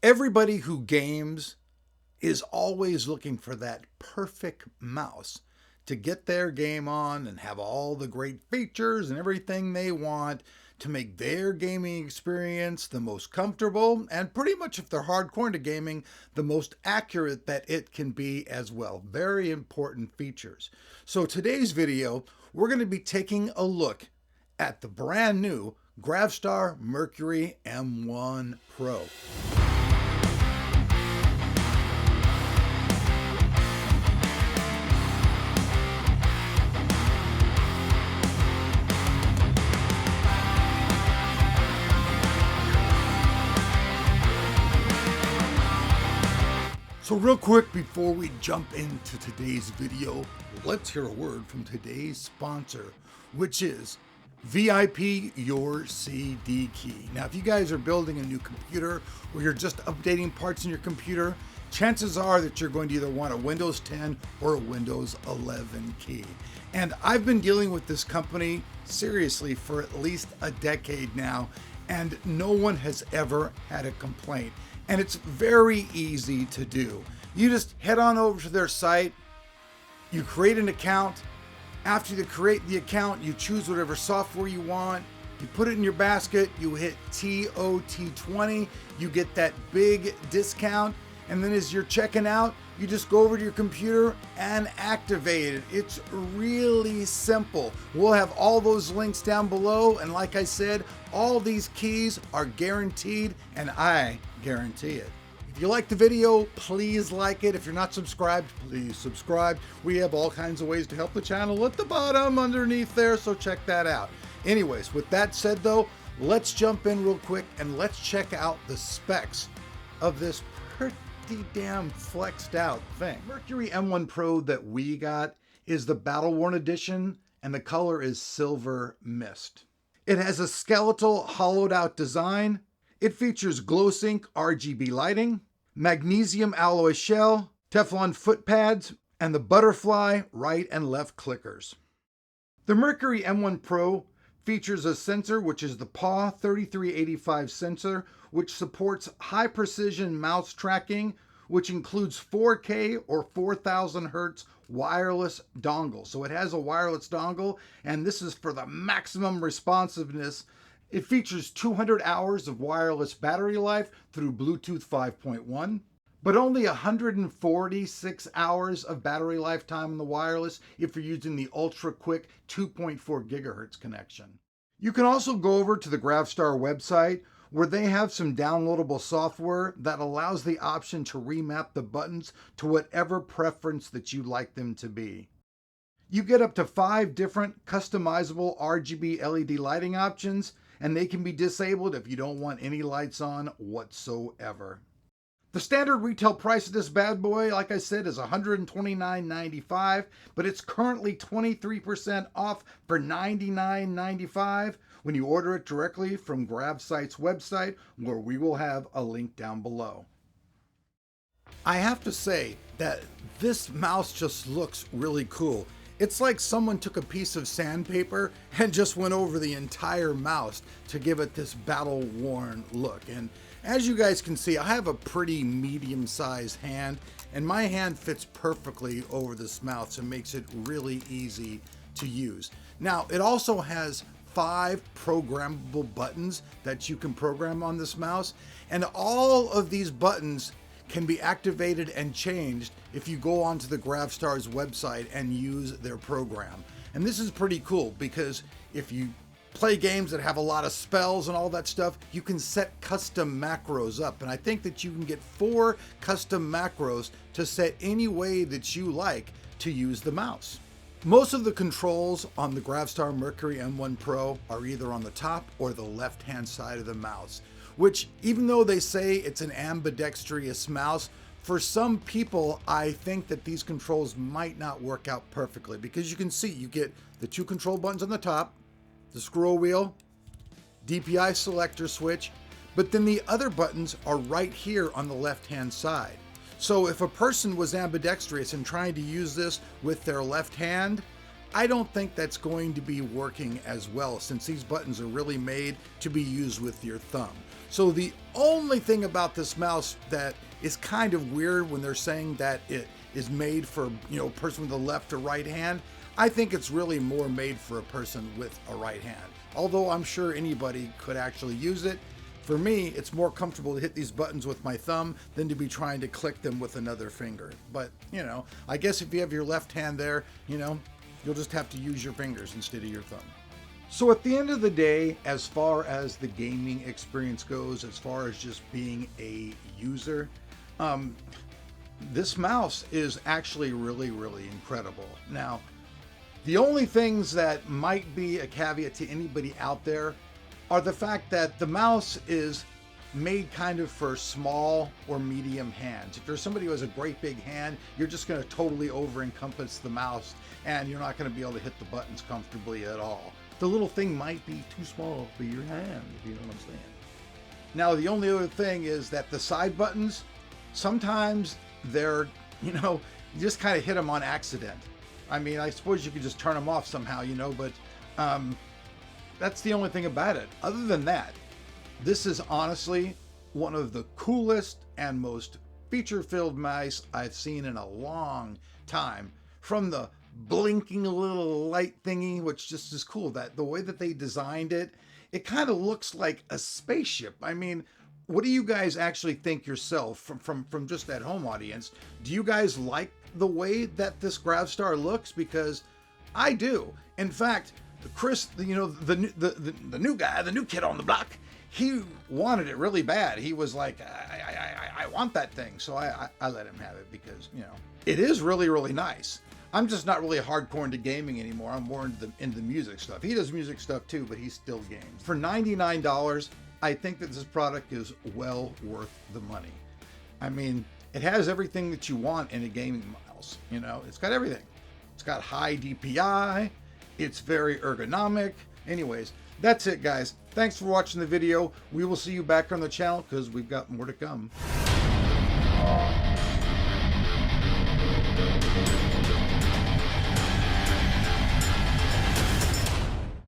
Everybody who games is always looking for that perfect mouse to get their game on and have all the great features and everything they want to make their gaming experience the most comfortable and pretty much, if they're hardcore into gaming, the most accurate that it can be as well. Very important features. So today's video, we're going to be taking a look at the brand new GravaStar Mercury M1 Pro. So real quick before we jump into today's video, let's hear a word from today's sponsor, which is VIP Your CD Key. Now, if you guys are building a new computer or you're just updating parts in your computer, chances are that you're going to either want a Windows 10 or a Windows 11 key. And I've been dealing with this company seriously for at least a decade now, and no one has ever had a complaint. And it's very easy to do. You just head on over to their site, you create an account. After you create the account, you choose whatever software you want, you put it in your basket, you hit TOT20, you get that big discount, and then as you're checking out, you just go over to your computer and activate it. It's really simple. We'll have all those links down below, and like I said, all these keys are guaranteed, and I guarantee it. If you like the video, please like it. If you're not subscribed, please subscribe. We have all kinds of ways to help the channel at the bottom underneath there, so check that out. Anyways, with that said though, let's jump in real quick and let's check out the specs of this pretty damn flexed out thing. Mercury M1 Pro that we got is the Battle Worn edition, and the color is Silver Mist. It has a skeletal hollowed out design. It features glow sync RGB lighting, magnesium alloy shell, Teflon foot pads, and the butterfly right and left clickers. The Mercury M1 Pro features a sensor, which is the PAW 3385 sensor, which supports high precision mouse tracking, which includes 4K or 4000 hertz wireless dongle. So it has a wireless dongle, and this is for the maximum responsiveness. It features 200 hours of wireless battery life through Bluetooth 5.1, but only 146 hours of battery lifetime in the wireless if you're using the ultra quick 2.4 gigahertz connection. You can also go over to the GravaStar website, where they have some downloadable software that allows the option to remap the buttons to whatever preference that you'd like them to be. You get up to 5 different customizable RGB LED lighting options, and they can be disabled if you don't want any lights on whatsoever. The standard retail price of this bad boy, like I said, is $129.95, but it's currently 23% off for $99.95 when you order it directly from GravaSite's website, where we will have a link down below. I have to say that this mouse just looks really cool. It's like someone took a piece of sandpaper and just went over the entire mouse to give it this battle-worn look. And as you guys can see, I have a pretty medium-sized hand, and my hand fits perfectly over this mouse and makes it really easy to use. Now, it also has 5 programmable buttons that you can program on this mouse, and all of these buttons can be activated and changed if you go onto the GravaStar's website and use their program. And this is pretty cool because if you play games that have a lot of spells and all that stuff, you can set custom macros up. And I think that you can get 4 custom macros to set any way that you like to use the mouse. Most of the controls on the GravaStar Mercury M1 Pro are either on the top or the left-hand side of the mouse, which, even though they say it's an ambidextrous mouse, for some people, I think that these controls might not work out perfectly, because you can see you get the 2 control buttons on the top, the scroll wheel, DPI selector switch, but then the other buttons are right here on the left-hand side. So if a person was ambidextrous and trying to use this with their left hand, I don't think that's going to be working as well, since these buttons are really made to be used with your thumb. So the only thing about this mouse that is kind of weird when they're saying that it is made for, a person with a left or right hand, I think it's really more made for a person with a right hand. Although I'm sure anybody could actually use it. For me, it's more comfortable to hit these buttons with my thumb than to be trying to click them with another finger. But, I guess if you have your left hand there, you'll just have to use your fingers instead of your thumb. So at the end of the day, as far as the gaming experience goes, as far as just being a user, this mouse is actually really, really incredible. Now, the only things that might be a caveat to anybody out there are the fact that the mouse is made kind of for small or medium hands. If you're somebody who has a great big hand, you're just going to totally over encompass the mouse and you're not going to be able to hit the buttons comfortably at all. The little thing might be too small for your hand, if you know what I'm saying. Now, the only other thing is that the side buttons, sometimes they're, you just kind of hit them on accident. I mean, I suppose you could just turn them off somehow, but that's the only thing about it. Other than that, this is honestly one of the coolest and most feature-filled mice I've seen in a long time. From the blinking little light thingy, which just is cool, that the way that they designed it, it kind of looks like a spaceship. I mean, what do you guys actually think yourself from just that home audience? Do you guys like the way that this GravaStar looks? Because I do. In fact, Chris, the new guy, the new kid on the block, he wanted it really bad. He was like, I want that thing. So I let him have it because, it is really, really nice. I'm just not really hardcore into gaming anymore. I'm more into the music stuff. He does music stuff too, but he still games. For $99, I think that this product is well worth the money. I mean, it has everything that you want in a gaming mouse. It's got everything. It's got high DPI. It's very ergonomic. Anyways, that's it, guys. Thanks for watching the video. We will see you back on the channel because we've got more to come.